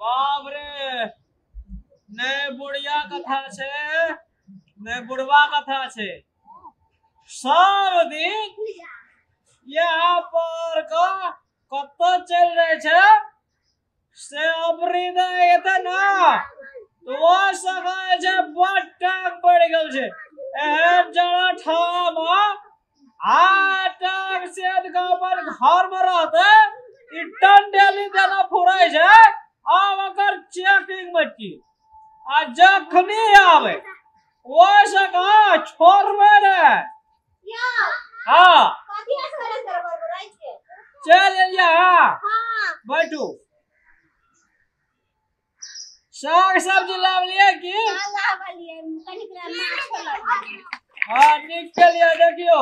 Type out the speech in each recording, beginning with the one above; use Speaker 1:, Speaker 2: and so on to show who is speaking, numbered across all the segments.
Speaker 1: बाप रे ने बुढ़िया कथा छे ने बुढ़वा कथा छे सब दिन यहाँ पर का कत चल रहे छे से अबरी दे एते ना तो सगा छे बट्टा बढ़ गेल छे ए जड़ा ठामा आटक से पर घर में रहते इटन डेली देना फुराई छे अब अगर चेकिंग मत की आ जखनी आवे वो सका छोड़ में रे हाँ चल लिया हाँ बैठू साग सब्जी लाव लिया की हाँ निकल लिया देखियो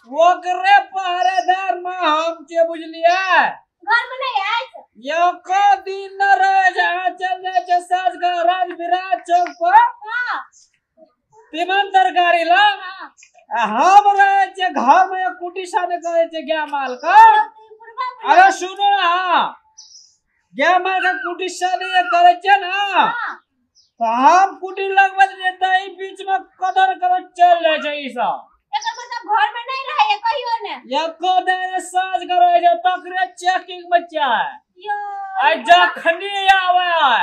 Speaker 1: वो करे पहरेदार में हम के बुझलिए
Speaker 2: घर में नहीं है
Speaker 1: यो को दिन न रहे जहाँ चल जाए छे साज का राज विराज चौक पर
Speaker 2: हां
Speaker 1: तिमन तरकारी ला हम रहे छे घर में कुटी साने करे छे क्या माल का अरे सुनो ना क्या माल का कुटी साने करे छे ना तो हम कुटी लगवा देता ही बीच में कदर कर चल जाए छे ई सब
Speaker 2: एकर मतलब घर में नहीं रहे कहियो ने
Speaker 1: या को दे साज करे जे तकरे चेकिंग बच्चा है
Speaker 2: यो
Speaker 1: आ जखनी आवे है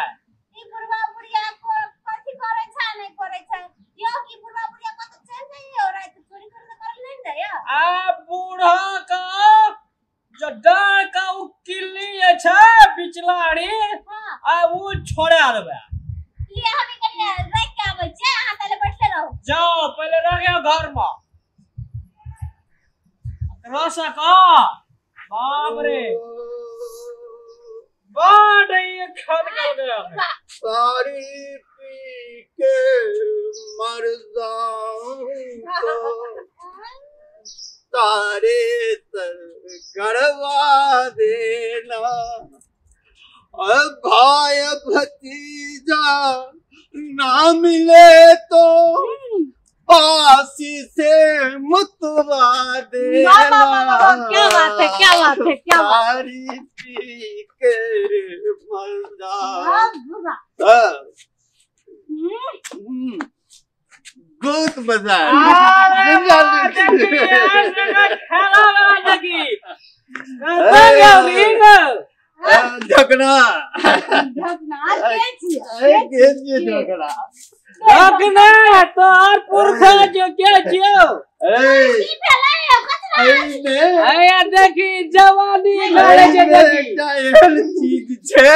Speaker 2: ई बुढ़वा बुढ़िया को कथि करे छ नहीं करे छ यो की बुढ़वा बुढ़िया को तो चल जाइए और रात चोरी कर नहीं दे या
Speaker 1: आ बूढ़ा का जो डाल का उ किल्ली छै बिचलाड़ी
Speaker 2: हां
Speaker 1: आ उ छोड़ा देबे
Speaker 2: ले हमें कने रख के आबै छै अहाँ तले बैठले रहो
Speaker 1: जाओ पहले रहियो घर में रोसा का बाप रे बाड ये खद कर गया
Speaker 3: सारी पी के मर जाऊंगा तारे तर करवा देना अब भाई भतीजा ना मिले तो फांसी से मुतवा देना
Speaker 2: क्या बात है क्या बात है क्या बात
Speaker 3: सारी पी के मर जा बहुत मजा झकना
Speaker 1: झकना तो और पुरखा जो क्या जो आया देखी जवानी लड़े जे देखी
Speaker 3: चीज छे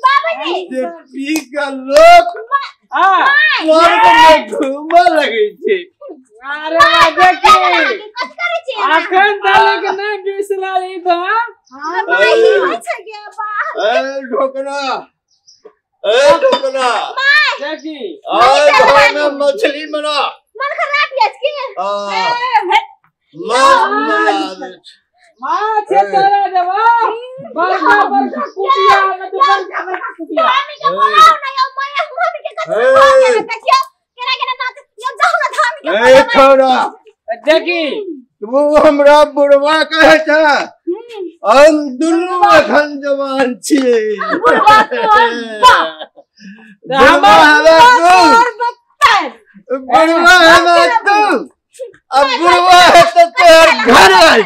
Speaker 2: बाबाजी
Speaker 3: जे पी के लोग स्वर्ग में घूमे लगे छे
Speaker 1: अरे देखी अखन तक नहीं बिसरा ली तो
Speaker 2: हां भाई हो छ गया बा
Speaker 3: ढोकना
Speaker 1: देखी
Speaker 3: घर में मछली बना
Speaker 2: मन खराब है इसकी
Speaker 1: मां से तोरे देबो बड़का बड़का कुटिया में बड़का बड़का कुटिया
Speaker 2: मम्मी के बोलाओ ना यो मम्मी के कथि बोल के कहियो केना ना यो जाओ ना धाम के
Speaker 3: ए छोरा
Speaker 1: देखी
Speaker 3: तू हमरा बुढ़वा कहे छ हम दुनू अखन जवान छिए
Speaker 2: बुढ़वा
Speaker 3: बुढ़वा है तू अब बुढ़वा है तो तेर घर आई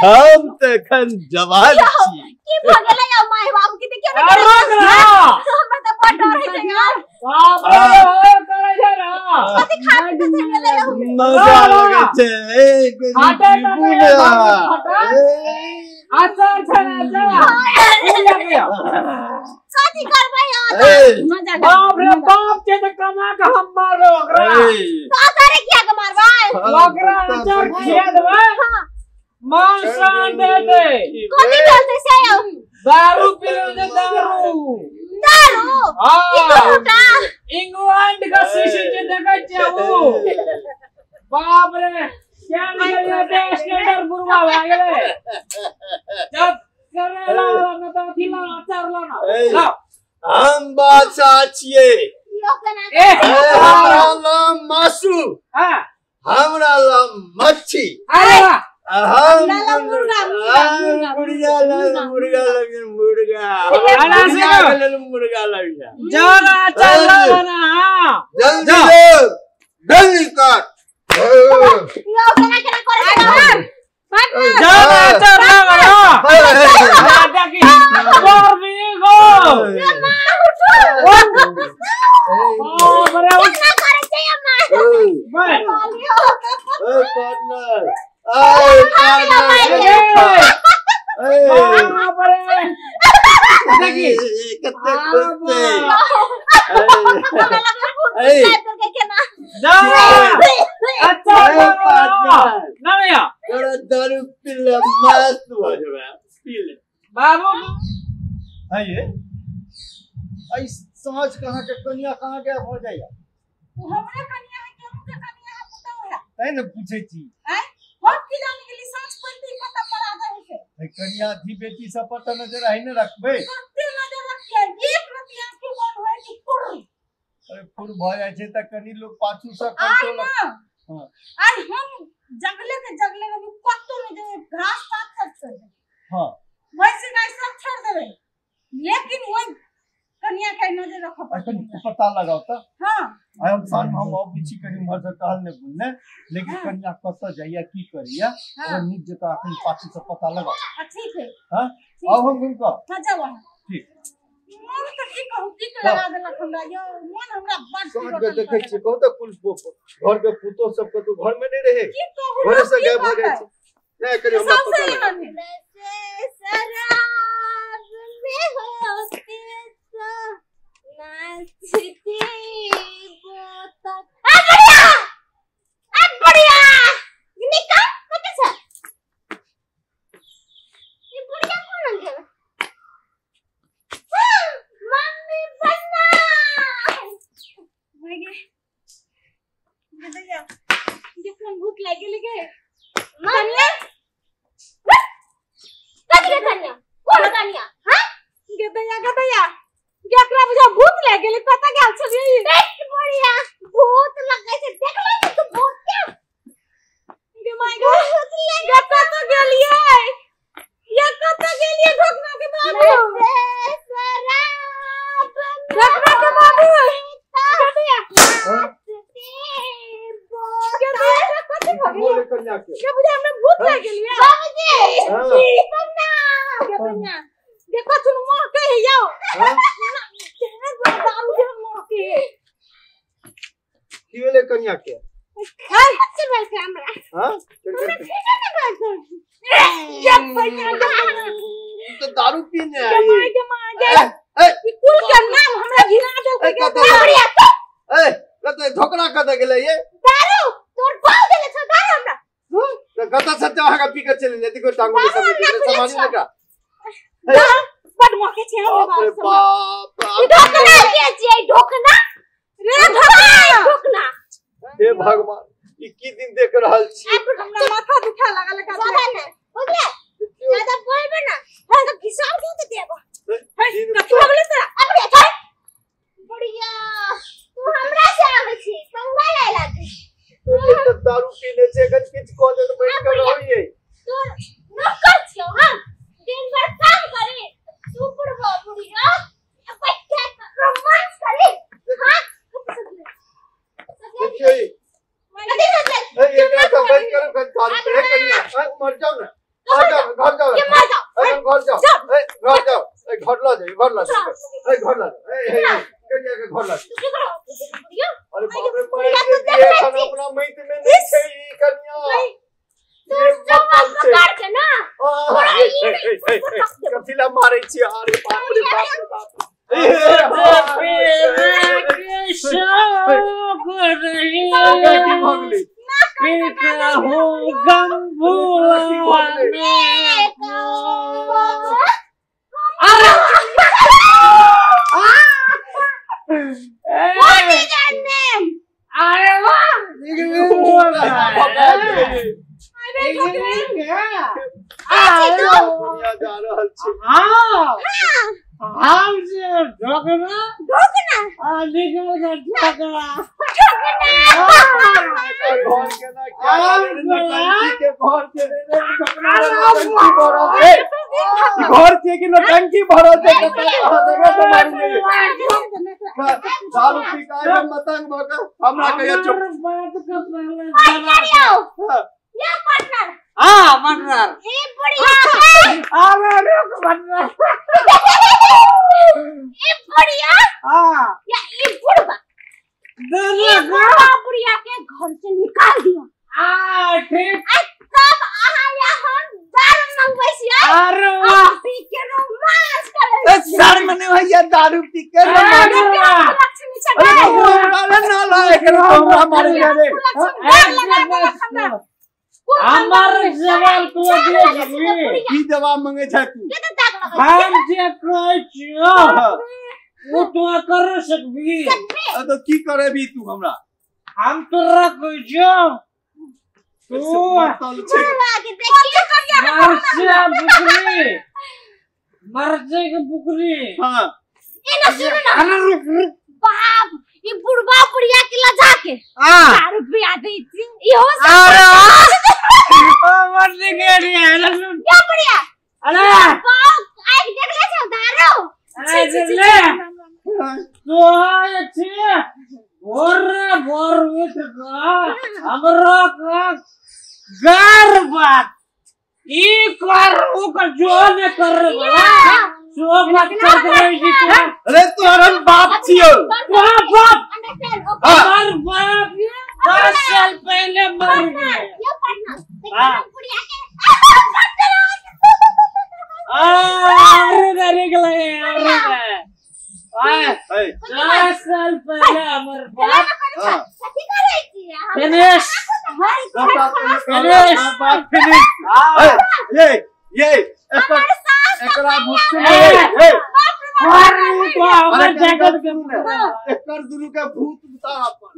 Speaker 3: हम तो अखन जवान छिए
Speaker 2: की भ गेलै या माय बाप के देखियो
Speaker 1: ना
Speaker 2: हमरा त बड़ डर है यार
Speaker 1: बाप रे करे छै ना
Speaker 2: कथि खा के चल गेलै
Speaker 3: मजा लगे छे एक बुढ़वा
Speaker 1: आचार छना जा
Speaker 2: कथि करबै यार मजा
Speaker 1: बाप रे बाप के तो कमा के हम मारो ओकरा
Speaker 2: का करे किया के मारबै
Speaker 1: ओकरा आचार खिया देबै मां शान दे दे
Speaker 2: कथि चलते से
Speaker 1: दारू पीले दे दारू
Speaker 2: हां
Speaker 1: इंग्लैंड का शीशी के देखै छै वो बाप रे क्या निकलिया दे स्टैंडर बुरवा भाग गेले जब करेला न तो थिला आचार ला
Speaker 3: हम बादशाह छिए हमरा नाम मासू
Speaker 1: हां
Speaker 3: हमरा नाम मच्छी
Speaker 1: अरे
Speaker 3: हम
Speaker 1: जाना चल बना
Speaker 3: जल्दी जल्दी काट
Speaker 2: यो केना केना करे छे
Speaker 1: जाना चल बना दादा की गोर भी गो बड़ा
Speaker 2: केना करे छे अम्मा
Speaker 1: मैं
Speaker 3: पार्टनर
Speaker 1: देखी
Speaker 3: कितने खुशते
Speaker 1: अच्छा नया
Speaker 3: थोड़ा दारू पी ले मस्त हो जाए पी ले
Speaker 1: बाबू
Speaker 4: है ये आई समझ कहां के कन्या कहां के हो जाइया
Speaker 2: हमरा कन्या है केहू के कन्या है बताओ है
Speaker 4: तै न पूछे छी
Speaker 2: हैं हम की जाने के लिए सांस पड़ती पता पड़ा जाए से
Speaker 4: है कन्या थी बेटी सब पर त नजर आई न रखबे
Speaker 2: कते नजर रखिए एक रति आंखें बंद होए कि फुर
Speaker 4: अरे फुर भ जाय छै त कनी लोग पाछू से
Speaker 2: आई
Speaker 4: कंट्रोल
Speaker 2: ना
Speaker 4: हां
Speaker 2: आई हम जंगले के रवि कत्तो नहीं देवे घास पात सब छोड़ दे
Speaker 4: हां
Speaker 2: वैसे गाय सब छोड़ देवे लेकिन वो कन्या के नजर रखो
Speaker 4: अपन पता लगाओ त
Speaker 2: हां
Speaker 4: आई हम सान हम और पीछे करी उमर से कहल ने बोलने लेकिन कन्या कत जाइया की करिया और निज जका अपन पाछू से पता लगाओ
Speaker 2: ठीक है
Speaker 4: हां अब हम उनका
Speaker 2: हां जाओ
Speaker 4: ठीक
Speaker 2: मोर तो की कहू की लगा देला हमरा यो मन हमरा बड़
Speaker 3: समझ के देखे छी कहू त कुल घर के पुतो सब के तो घर में नहीं रहे
Speaker 2: की कहू
Speaker 3: घर से गायब हो जाए नहीं करियो हमरा पता
Speaker 2: सबसे
Speaker 3: लगा
Speaker 2: शराब में होती तो नाचती बोतल आ बढ़िया निका कते छ ये बढ़िया कौन है मम्मी बन्ना मागे गदया देखन भूख लागे लगे कन्या कन्या कन्या कौन कन्या हां गदया देखला बुझा भूत लागे ले पता गेल छली देख बढ़िया भूत लगे छै देखला तू भूत क्या गे माय गॉड गत्ता तो गेलिए ये कत्ता गेलिए ढोकना के बाबू ढोकना के बाबू गदया
Speaker 3: बोले कन्या के
Speaker 2: के बुझा हमरा भूत लाग गेलिए बाबूजी कन्या गदया देखो तुम मोह के हियो
Speaker 3: हां
Speaker 2: बाबूजी मोह के
Speaker 3: की बोले कन्या के
Speaker 2: हाय अच्छे बात है हमरा
Speaker 3: हां तो दारू पीने आई
Speaker 2: कुल का नाम हमरा घिना दे
Speaker 3: ए कते धोकरा कते गेले ये
Speaker 2: दारू तोर पाव देले छ दारू हमरा
Speaker 3: तो गता सत्य आगा पी के चले लेती को टांगो ले सब समाज में का
Speaker 2: बड मौके छे हमरा
Speaker 3: अरे
Speaker 2: बाप
Speaker 3: बाप
Speaker 2: ढोकना के छै ढोकना रे ढोकना
Speaker 3: हे भगवान ई की दिन देख रहल छी
Speaker 2: हमरा माथा दुखा लागल का पता ना बुझले ज्यादा बोलबे ना हम तो घिसाव दे देबो कथि बोले तोरा अपने छोड़ बढ़िया तू हमरा से आवे छी संगा ले लागे
Speaker 3: ये तो दारू पीने से गज किच को दे तो बैठ कर रही है
Speaker 2: तू नौकर छियो हम दिन भर काम करे तू बुढ़वा बुढ़िया बैठ के रोमांस करे हां
Speaker 3: देखिए
Speaker 2: कथि सोचले
Speaker 3: ये क्या सब बैठ कर दारू पे कन्या मर जाओ ना आ जाओ घर जाओ
Speaker 2: के मर जाओ
Speaker 3: घर जाओ घर जाओ घर ला जाओ घर ला जाओ घर ला कन्या के घर ला
Speaker 2: बुढ़िया
Speaker 3: अरे बाप रे पड़े ये खाना अपना मैत में नहीं छै ई कन्या
Speaker 2: तू जवाब पकड़ के ना
Speaker 3: कथिला मारै छी अरे बाप रे बाप घर से कि नटंकी भरो से दारू पी के मतंग भगा हमरा के चुप
Speaker 2: ये पार्टनर
Speaker 1: हां पार्टनर
Speaker 2: ये बढ़िया
Speaker 1: अरे रुक पार्टनर
Speaker 2: ये बढ़िया
Speaker 1: हां
Speaker 2: या ये बुढ़वा बुढ़िया के घर से निकाल दिया
Speaker 1: ठीक
Speaker 2: तब आया हम दारू मंगवाइसिया
Speaker 1: अरे वाह
Speaker 2: पी के रोमांस करे
Speaker 3: सर मने भैया दारू पी के
Speaker 2: लक्ष्मी चढ़े
Speaker 3: अरे ना लाए के हमरा मार गया रे
Speaker 1: हमार जवाब तू दे
Speaker 3: की जवाब मांगे छ तू
Speaker 1: हम जे कहै छियो वो तो कर सकबी
Speaker 3: तो की करे भी तू हमरा
Speaker 1: हम तोरा कहै छियो तू
Speaker 3: तल छे
Speaker 1: मरजे के बुकरी
Speaker 3: हां
Speaker 2: इना सुनो ना
Speaker 1: अरे रुक
Speaker 2: बाप ये बुढ़वा बुढ़िया के लजा के
Speaker 1: हां
Speaker 2: दारू पिया दी थी इहो
Speaker 1: अरे ओ मरजे के रे लसन
Speaker 2: क्या बढ़िया
Speaker 1: अरे
Speaker 2: बाप आइ देख ले छ दारू
Speaker 1: अरे ले तो अच्छे बोर मित्र का हमरा का गार बात ई कर ओ कर जो ने कर जो बात कर रही थी तू
Speaker 3: अरे तोरा बाप छियो
Speaker 1: हां बाप हमार बाप 10 साल पहले मर गए
Speaker 2: ये पढ़ना
Speaker 1: हाँ।
Speaker 2: बुढ़िया के
Speaker 1: अरे गले अरे 10 साल पहले हमार बाप
Speaker 3: हां
Speaker 2: सती कर रही थी
Speaker 1: फिनिश
Speaker 3: ये एकरा मुझसे एकर दुनु के भूत बता अपन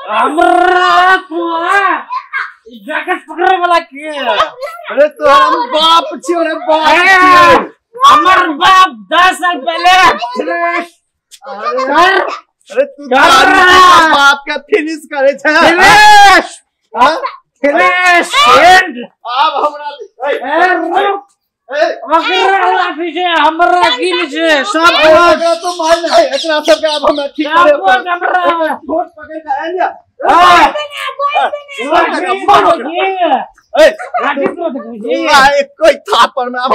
Speaker 1: हमरा तो जैकेट पकड़े वाला के
Speaker 3: अरे तोरा बाप छियो रे बाप छियो
Speaker 1: हमर बाप 10 साल पहले
Speaker 3: अरे तू दारू बाप के फिनिश करे छ
Speaker 1: फिनिश
Speaker 3: हां
Speaker 1: फिनिश एंड
Speaker 3: अब हमरा
Speaker 1: वगैरह पीछे हमरा गिल से सब
Speaker 3: एकरा तो मार है एकरा सब के अब हम ठीक करे
Speaker 1: हमरा
Speaker 3: छोट पकड़ के आइया
Speaker 1: लाठी तो देखो
Speaker 3: एक कोई थापर में अब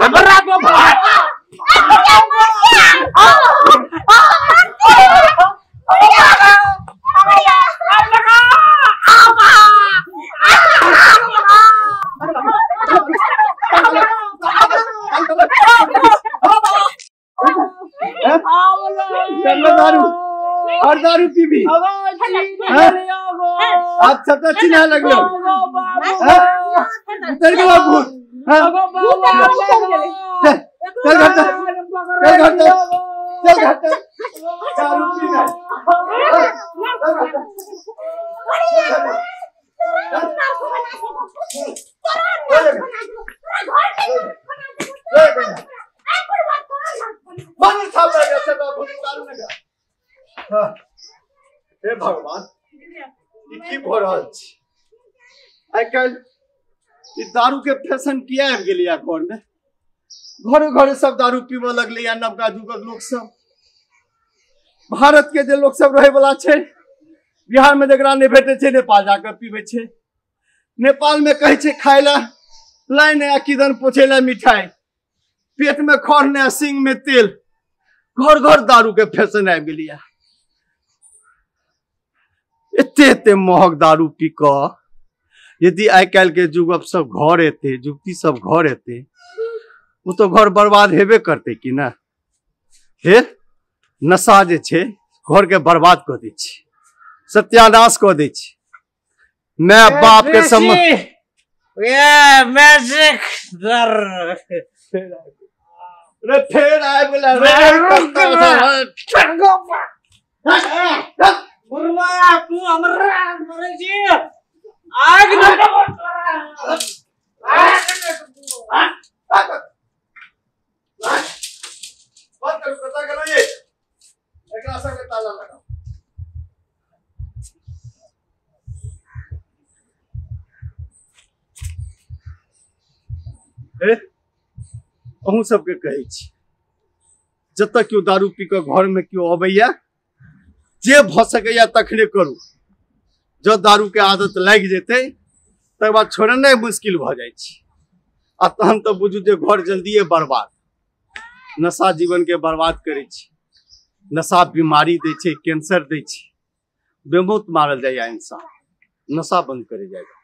Speaker 1: हमरा तो
Speaker 3: दारू और दारू पीबी आज सबका चिन्हा लगलो उतर गया भूत चल घर चल दारू पीना मन था लगा सब भूत दारू लगा हे भगवान ई की भ रहल छी आइ काल ई दारू के फैशन किया आबि गेलिया घर में घरे घरे सब दारू पीबे लगले या नवका जुगक लोग सब भारत के जे लोग सब रहे वाला छे बिहार में जकरा नहीं भेटे छे नेपाल जाकर पीबे छे नेपाल में कहे छे खाए ला लाए नया किदन पोछे ला मिठाई पेट में खर नया सिंग में तेल घर घर दारू के फैशन आबि गेलिया एते महग दारू पी क यदि आइ काल के युवक सब घर एते युवती सब घर एते वो तो घर बर्बाद हेबे करते कि ना हे नशा जे छे घर के बर्बाद कर दै छै सत्यानाश कर दै छै मैं बाप के सम्मान
Speaker 1: ये मैजिक दर
Speaker 3: रे फेर आबि गेला रे
Speaker 1: बुरवा तू हमरा मरे जी आग न
Speaker 3: बंद करो पता करो ये एकरा सब के ताला लगा ए अहूँ सबके कहै छी जतऽ केओ दारू पी कऽ घर में केओ अबैया जे भऽ सकैया तखने करू। जब दारू के आदत लागि जेतै तकर बाद छोड़नाइ मुश्किल भऽ जाइ छै आ तहन तऽ बुझू जे घर जल्दिए बर्बाद। नशा जीवन के बर्बाद करै छै, नशा बीमारी दै छै, कैंसर दै छै, बेमौत मारल जाइया इंसान। नशा बंद करे जाएगा।